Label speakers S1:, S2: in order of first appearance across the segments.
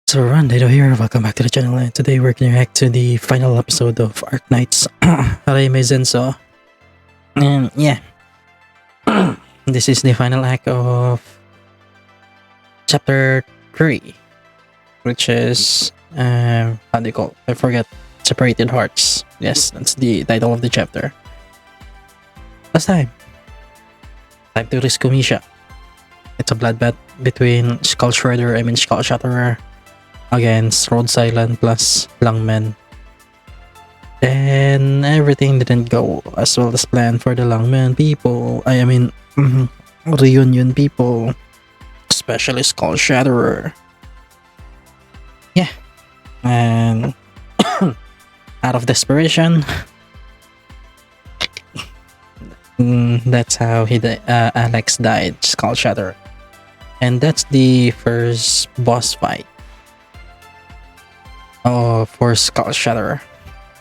S1: So Randido here, welcome back to the channel, and today we're going to react to the final episode of Arknights Haraime Zenso. And yeah, this is the final act of chapter 3, which is, how do you call it? I forget, Separated Hearts. Yes, that's the title of the chapter. Last time to rescue Misha. It's a bloodbath between Skull Shatterer against Road Silent plus Lungmen. And everything didn't go as well as planned for the Lungmen people. Reunion people, especially Skull Shatterer. Yeah, and out of desperation, that's how Alex died, Skull Shatterer. And that's the first boss fight for Skull Shatterer.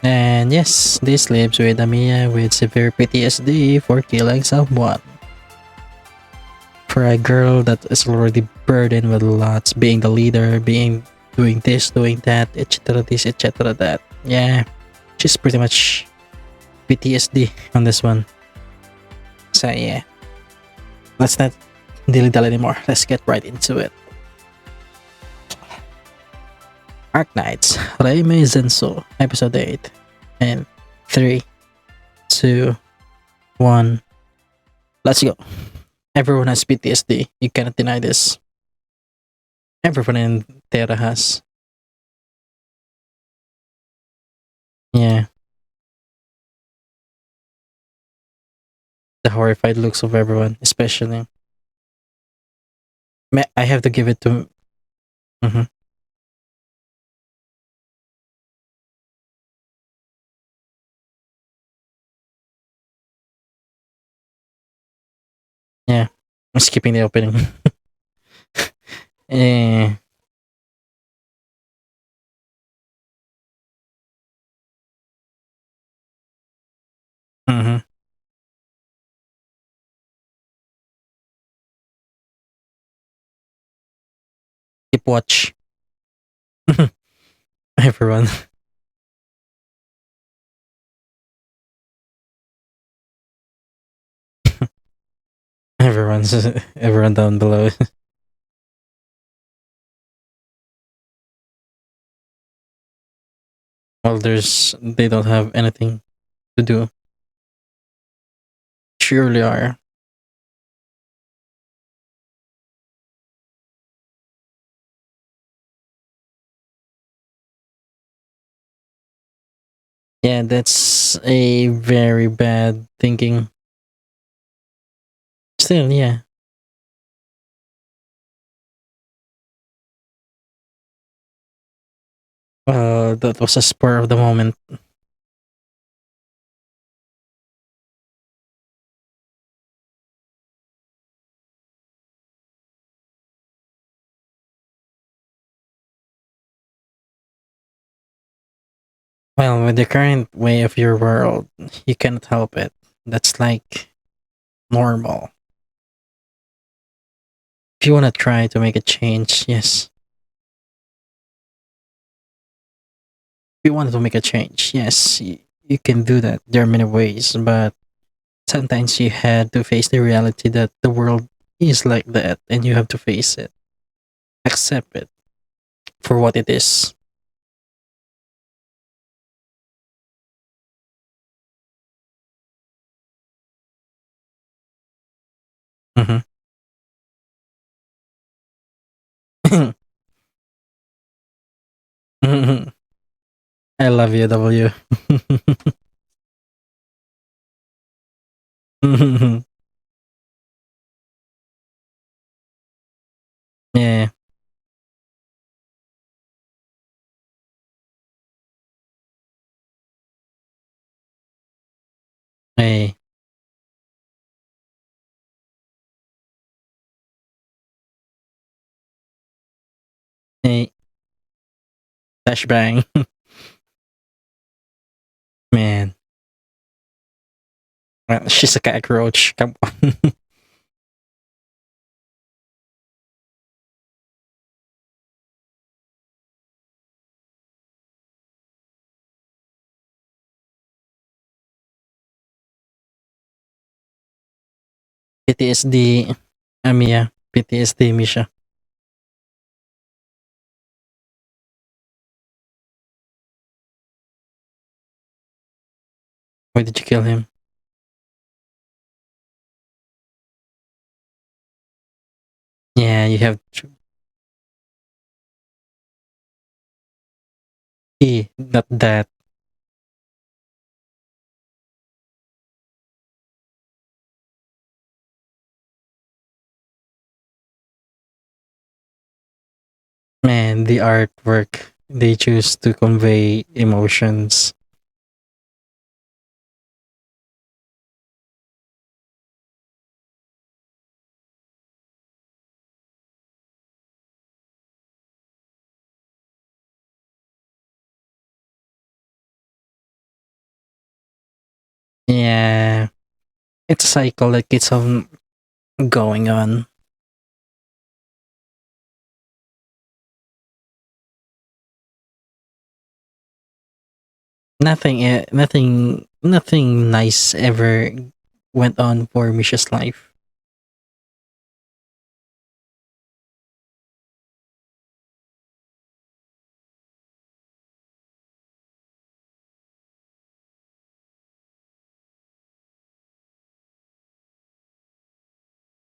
S1: And yes, this leaves with Amiya with severe PTSD for killing someone. For a girl that is already burdened with lots, being the leader, doing this, doing that, etc. this, etc. that. Yeah, she's pretty much PTSD on this one. So yeah, let's not dilly-dally anymore. Let's get right into it. Arknights, Reime Zenso, Episode 8. And 3, 2, 1. Let's go. Everyone has PTSD. You cannot deny this. Everyone in Terra has. Yeah. The horrified looks of everyone, especially. I have to give it to. Mhm. Yeah. I'm skipping the opening. eh. Mhm. Keep watch. Everyone. Everyone's everyone down below. Well, they don't have anything to do. Surely are. Yeah, that's a very bad thinking. Still, yeah. That was a spur of the moment. Well, with the current way of your world, you cannot help it. That's like normal. If you want to try to make a change, yes. If you wanted to make a change, yes, you can do that. There are many ways, but sometimes you had to face the reality that the world is like that and you have to face it. Accept it for what it is. Mm-hmm. I love you, W. Yeah. Hey. Hey. Dash bang. Man. Well, she's a cockroach. Come on. PTSD, Mia. PTSD, Misha. Why did you kill him? Yeah, you have he, not that. Man, the artwork. They choose to convey emotions. Yeah, it's a cycle that keeps on going on. Nothing nice ever went on for Misha's life.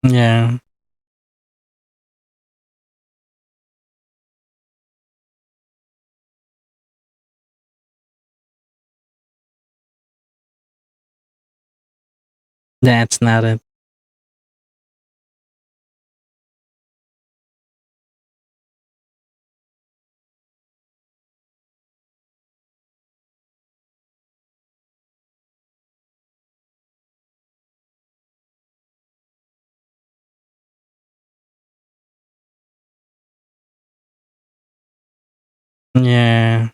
S1: Yeah, that's not it. Yeah,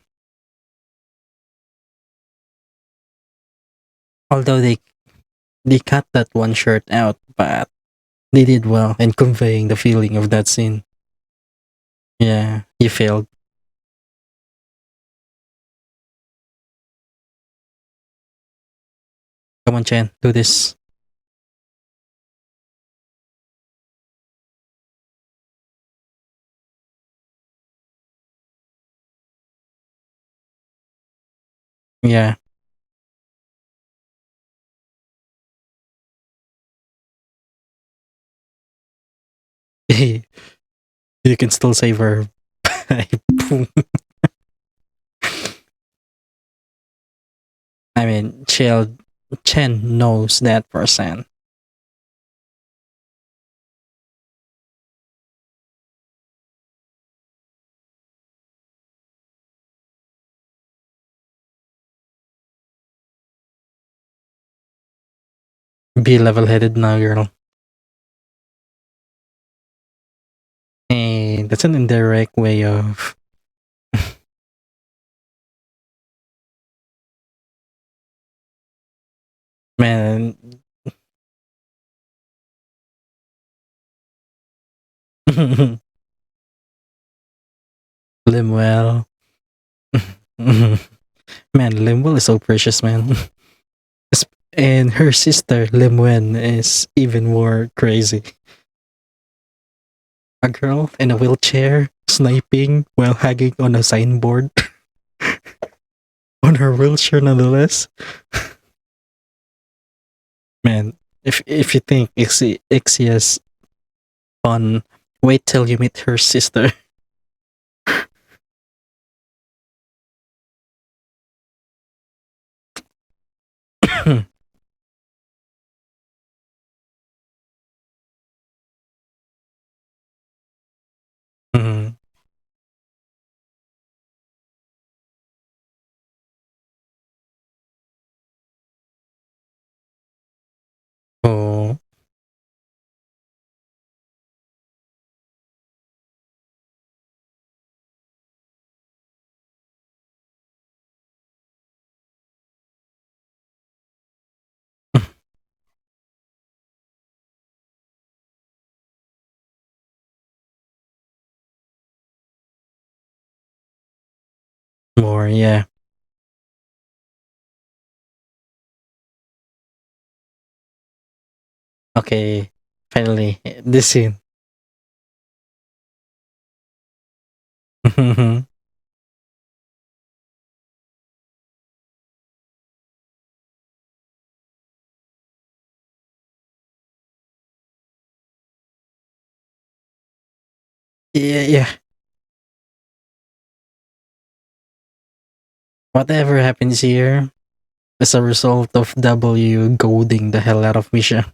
S1: although they cut that one shirt out, but they did well in conveying the feeling of that scene. Yeah, you failed. Come on, Chen, do this. Yeah, you can still save her. I mean, Chen knows that person. Be level-headed now, girl. Hey, that's an indirect way of man. Limwell. Man, Limwell is so precious, man. And her sister, Limwen, is even more crazy. A girl in a wheelchair sniping while hanging on a signboard on her wheelchair, nonetheless. Man, if you think Ixia's fun, wait till you meet her sister. Mhm. Oh, more, yeah. Okay, finally, this scene. Yeah, yeah. Whatever happens here is a result of W goading the hell out of Misha.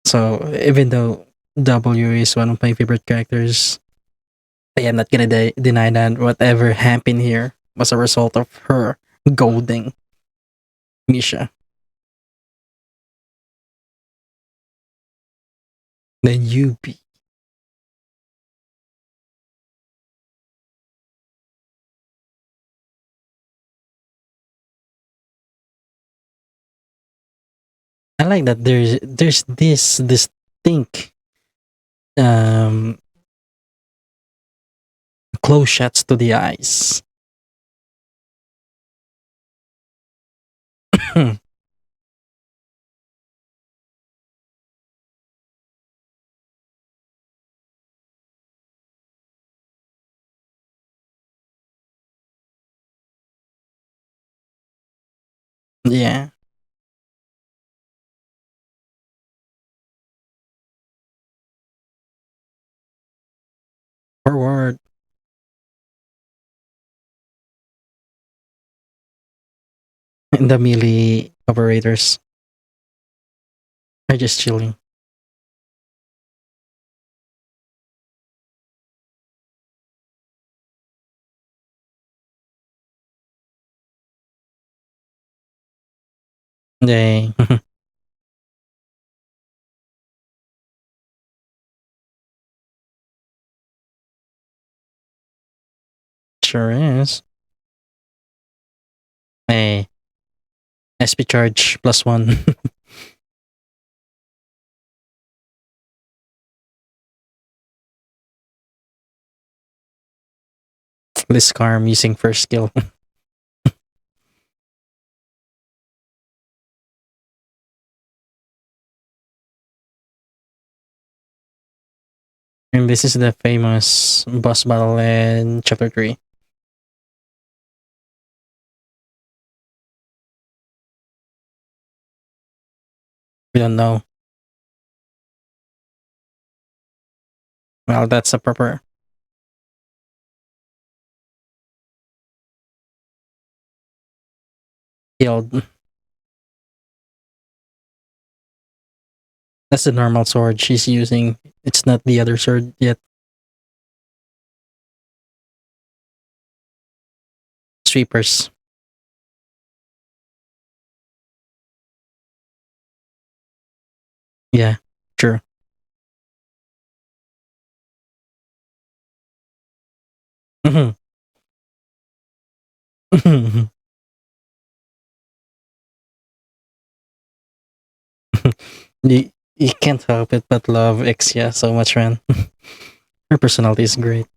S1: So even though W is one of my favorite characters, I am not gonna deny that whatever happened here was a result of her goading Misha. Then you be. I like that there's this distinct um close shots to the eyes. Yeah, forward. And the melee operators are just chilling. They sure is. Hey, SP charge +1. Liscarm using first skill. And this is the famous boss battle in chapter 3. We don't know. Well, that's a proper healed. That's the normal sword she's using. It's not the other sword yet. Sweepers. Yeah, true. Mhm. You can't help it but love Exia so much, man. Her personality is great.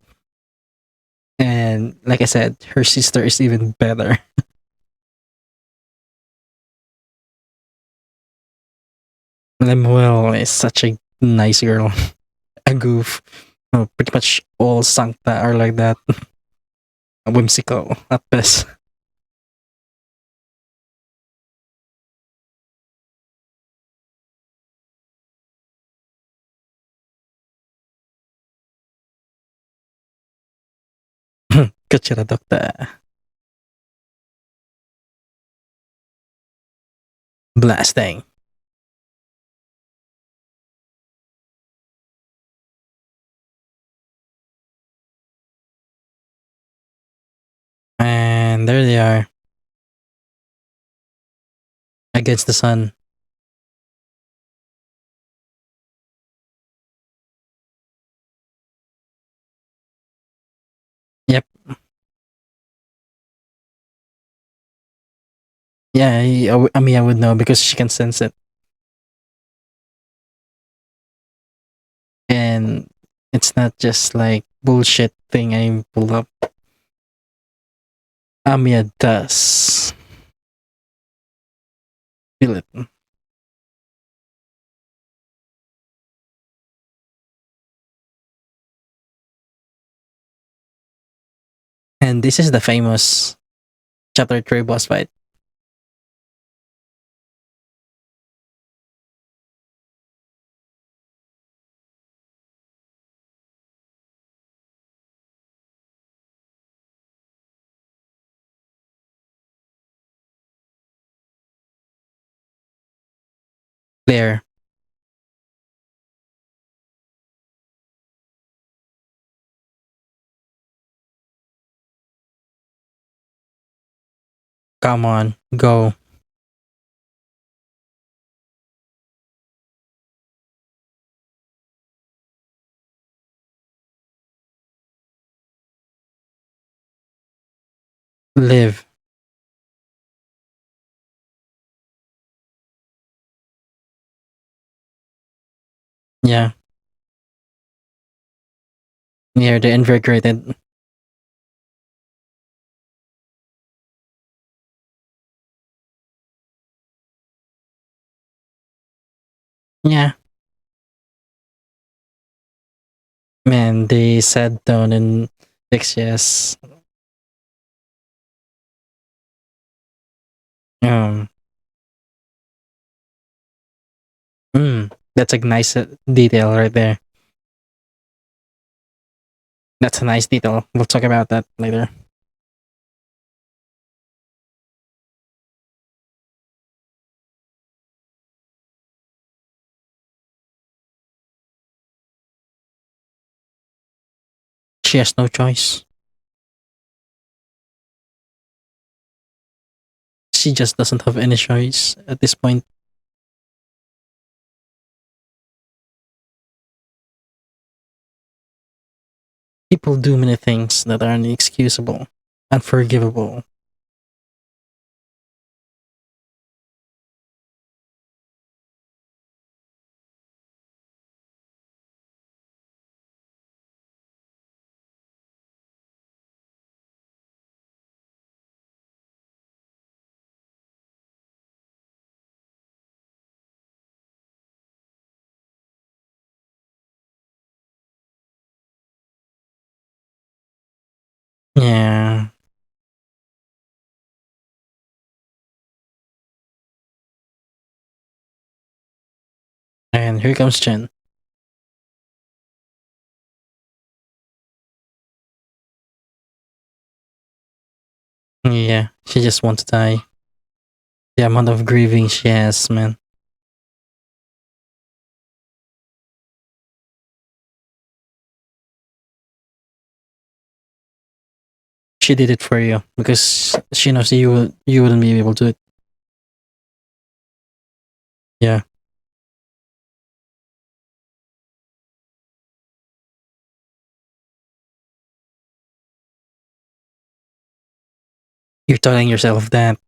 S1: And like I said, her sister is even better. Lemuel is such a nice girl. A goof. Pretty much all Sancta are like that. Whimsical at best. Kachira Doctor. Blasting. And there they are. Against the sun. Yep. Yeah, I mean, I would know because she can sense it. And it's not just like bullshit thing I pulled up. Amiya does feel it. And this is the famous chapter 3 boss fight. There. Come on. Go. Live. Yeah. Near the invigorated. Yeah. Man, the sad tone in Vixie's. Um, that's a nice detail right there. That's a nice detail. We'll talk about that later. She has no choice. She just doesn't have any choice at this point. People do many things that are inexcusable, unforgivable. Yeah. And here comes Chen. Yeah, she just wants to die. The amount of grieving she has, man. She did it for you because she knows you wouldn't be able to do it. Yeah. You're telling yourself that.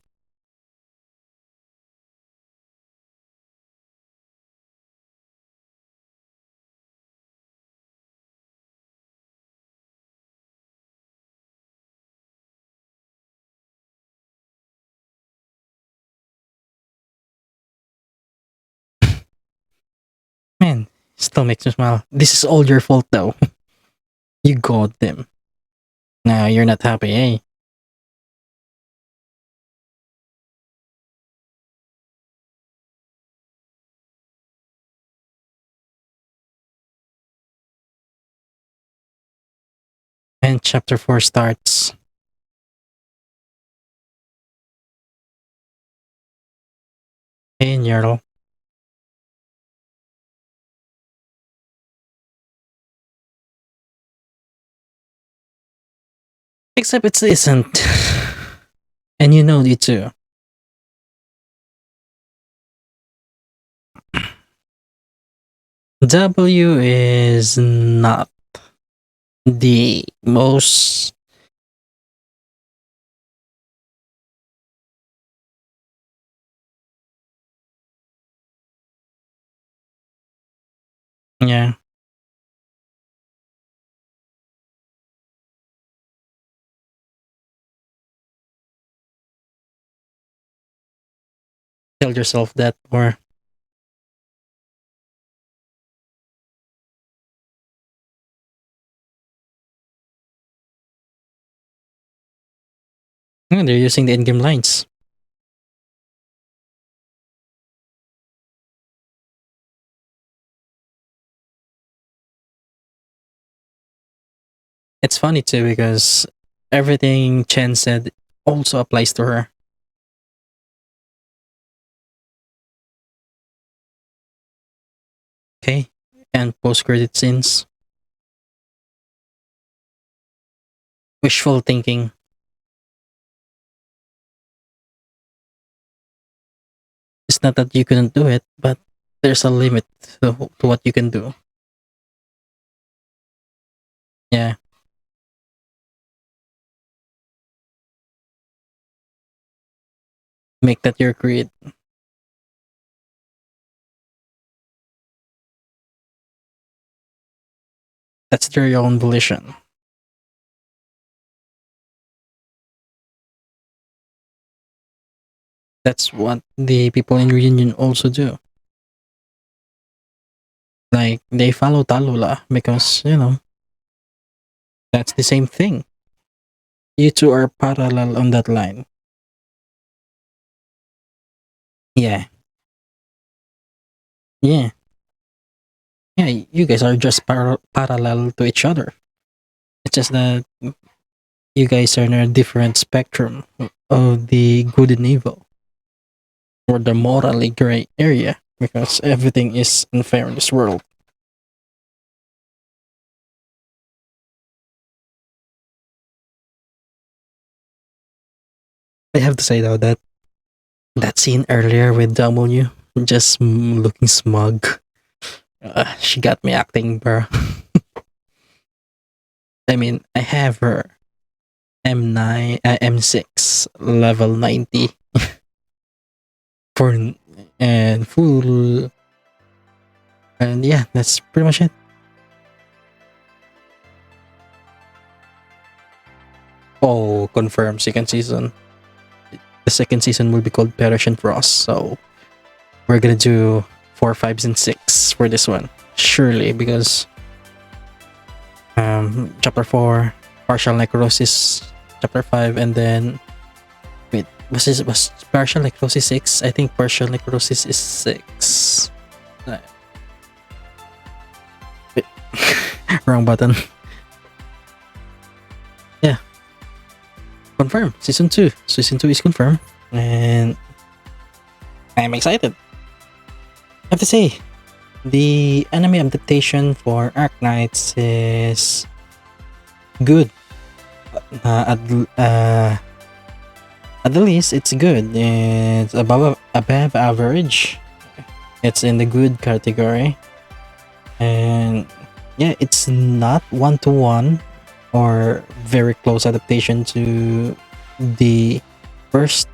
S1: Man, still makes me smile. This is all your fault though. You got them. Now you're not happy, eh? And chapter 4 starts. Hey, Nyarl. Except it isn't. And you know it too. W is not the most. Yeah. Tell yourself that more. Yeah, they're using the in-game lines. It's funny too because everything Chen said also applies to her. Okay, and post-credit scenes, wishful thinking. It's not that you couldn't do it, but there's a limit to what you can do. Yeah, make that your creed. That's their own volition. That's what the people in Reunion also do. Like they follow Talula because that's the same thing. You two are parallel on that line. Yeah, yeah, yeah. You guys are just parallel to each other. It's just that you guys are in a different spectrum of the good and evil, or the morally gray area, because everything is unfair in this world. I have to say though that that scene earlier with Damonyu, just looking smug, she got me acting, bro. I mean, I have her M6 level 90 for and full, and yeah, that's pretty much it. Oh, confirmed second season. The second season will be called Perish and Frost, so we're gonna do 4, 5, and 6 for this one. Surely, because chapter 4, partial necrosis, chapter 5, and then wait, was partial necrosis 6? I think partial necrosis is 6. Uh, wait, wrong button. Yeah, confirmed. Season 2. Season 2 is confirmed. And I'm excited. I have to say, the anime adaptation for Arknights is good. Uh, at, uh, at the least, it's good. It's above average. It's in the good category. And yeah, it's not one to one or very close adaptation to the first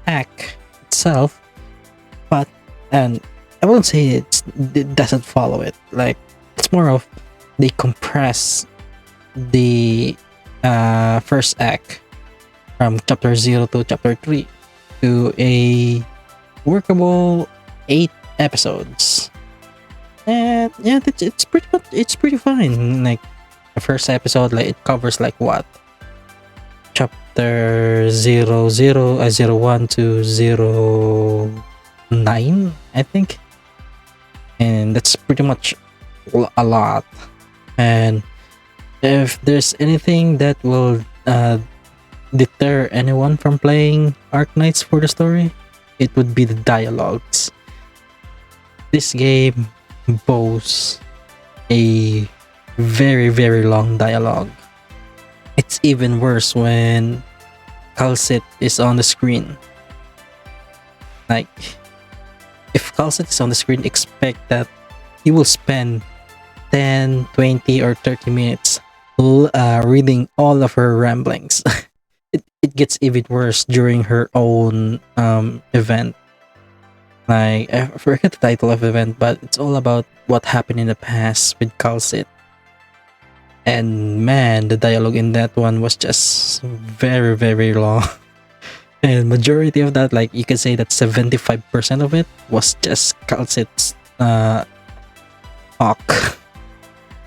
S1: act itself, but and I won't say it doesn't follow it. Like it's more of they compress the first act from chapter 0 to chapter 3 to a workable 8 episodes. And yeah, it's pretty fine. Like the first episode, like it covers like what chapter 01 to 09, I think, and that's pretty much a lot. And if there's anything that will deter anyone from playing Arknights for the story, it would be the dialogues. This game boasts a very, very long dialogue. It's even worse when Calcit is on the screen. Like, if Calcit is on the screen, expect that he will spend 10, 20, or 30 minutes reading all of her ramblings. It gets even worse during her own event. Like, I forget the title of the event, but it's all about what happened in the past with Calcit. And man, the dialogue in that one was just very, very long. And majority of that, like you can say that 75% of it was just Calcit's talk.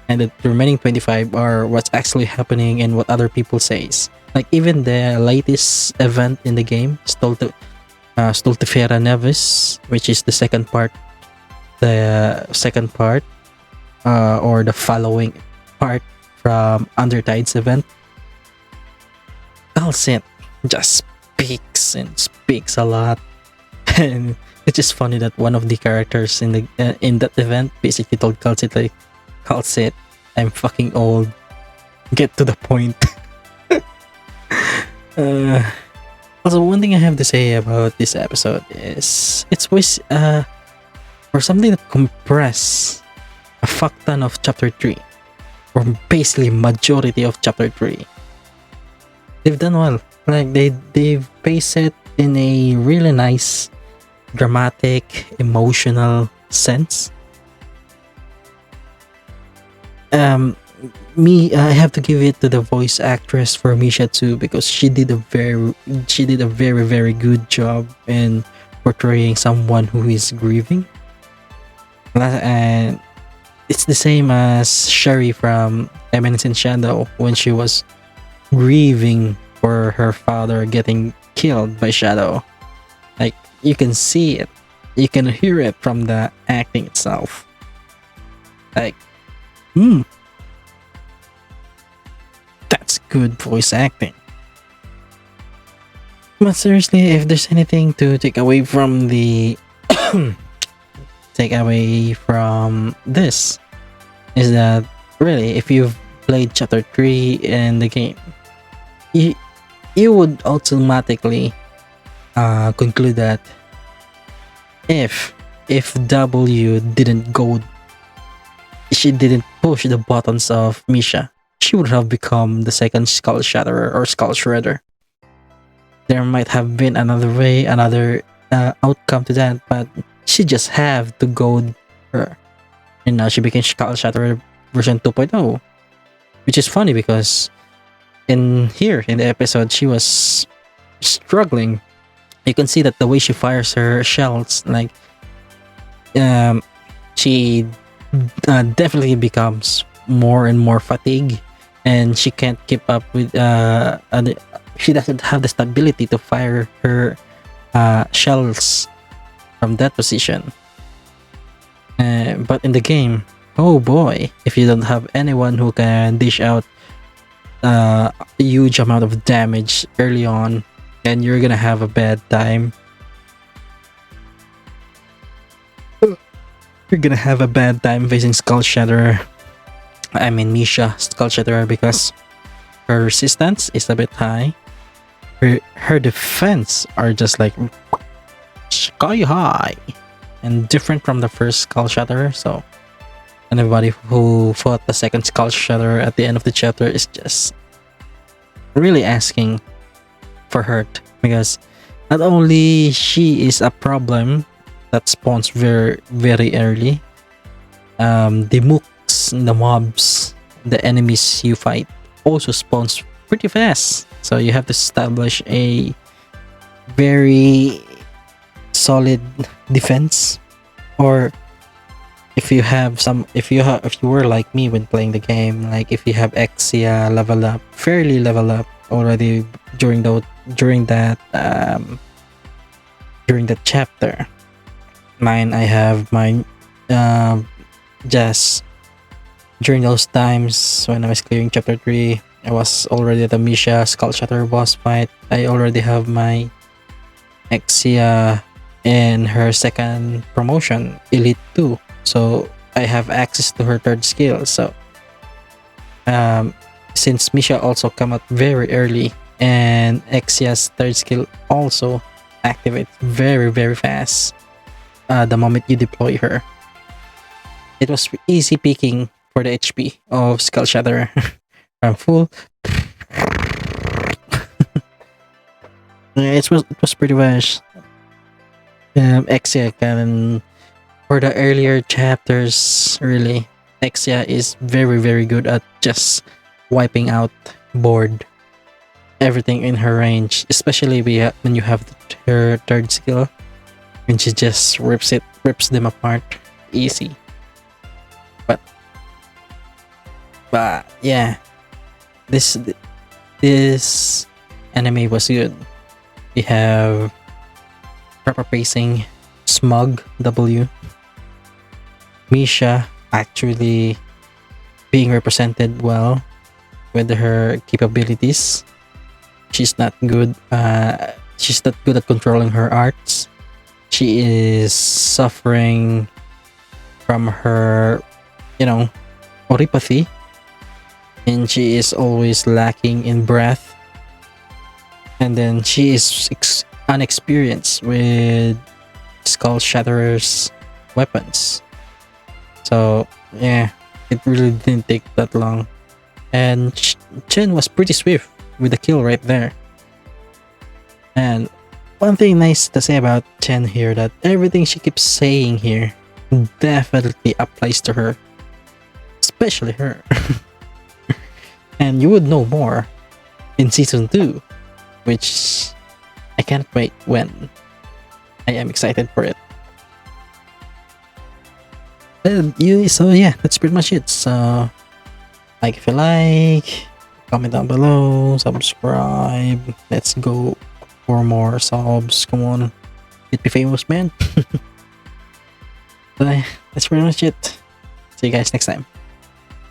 S1: And the remaining 25 are what's actually happening and what other people says. Like even the latest event in the game, Stultifera Nevis, which is the second part, or the following part from Undertide's event. Calcit just speaks and speaks a lot, and it's just funny that one of the characters in that event basically told Calcit like, "Calcit, I'm fucking old. Get to the point." uh, Also, one thing I have to say about this episode is it's was for something that compress a fuck ton of chapter 3, or basically majority of chapter 3. They've done well. Like they've paced it in a really nice, dramatic, emotional sense. Um, I have to give it to the voice actress for Misha too, because she did a very good job in portraying someone who is grieving. And it's the same as Sherry from Eminence in Shadow when she was grieving for her father getting killed by Shadow. Like you can see it, you can hear it from the acting itself. Like, that's good voice acting. But seriously, if there's anything to take away from this, is that really, if you've played chapter 3 in the game, you would automatically conclude that if W didn't go, she didn't push the buttons of Misha, she would have become the second Skull Shatterer or Skull Shredder. There might have been another way, another outcome to that, but she just have to goad her. And now she became Skull Shatterer version 2.0. Which is funny because in the episode, she was struggling. You can see that the way she fires her shells, like, she definitely becomes more and more fatigued, and she can't keep up with she doesn't have the stability to fire her shells from that position. But in the game, oh boy, if you don't have anyone who can dish out a huge amount of damage early on, then you're gonna have a bad time. You're gonna have a bad time facing Misha Skull Shatterer, because her resistance is a bit high. Her defense are just like sky high and different from the first Skull Shatterer. So anybody who fought the second Skull Shatterer at the end of the chapter is just really asking for hurt, because not only she is a problem that spawns very very early, the mooks, the mobs, the enemies you fight also spawns pretty fast, so you have to establish a very solid defense. Or if you were like me when playing the game, like if you have Exia fairly level up already during that chapter. I have mine just during those times when I was clearing chapter 3. I was already at the Misha Skull Shatterer boss fight. I already have my Exia in her second promotion, Elite 2. So I have access to her third skill. So since Misha also come out very early, and Exia's third skill also activates very very fast the moment you deploy her, it was easy picking for the HP of Skull Shatterer. I'm full. It was pretty much Exia can, for the earlier chapters, really Exia is very very good at just wiping out board everything in her range, especially when you have her third skill, when she just rips them apart easy. But yeah, this this anime was good. We have proper pacing, Smug W, Misha actually being represented well with her capabilities. She's not good. She's not good at controlling her arts. She is suffering from her, oripathy, and she is always lacking in breath. And then she is unexperienced with Skull Shatterer's weapons. So yeah, it really didn't take that long. And Chen was pretty swift with the kill right there. And one thing nice to say about Chen here, that everything she keeps saying here definitely applies to her, especially her. And you would know more in season 2, which I can't wait when. I am excited for it. So yeah, that's pretty much it. So like if you like, comment down below, subscribe. Let's go for more subs. Come on, get me famous, man. So yeah, that's pretty much it. See you guys next time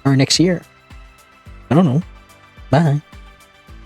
S1: or next year. I don't know. Bye.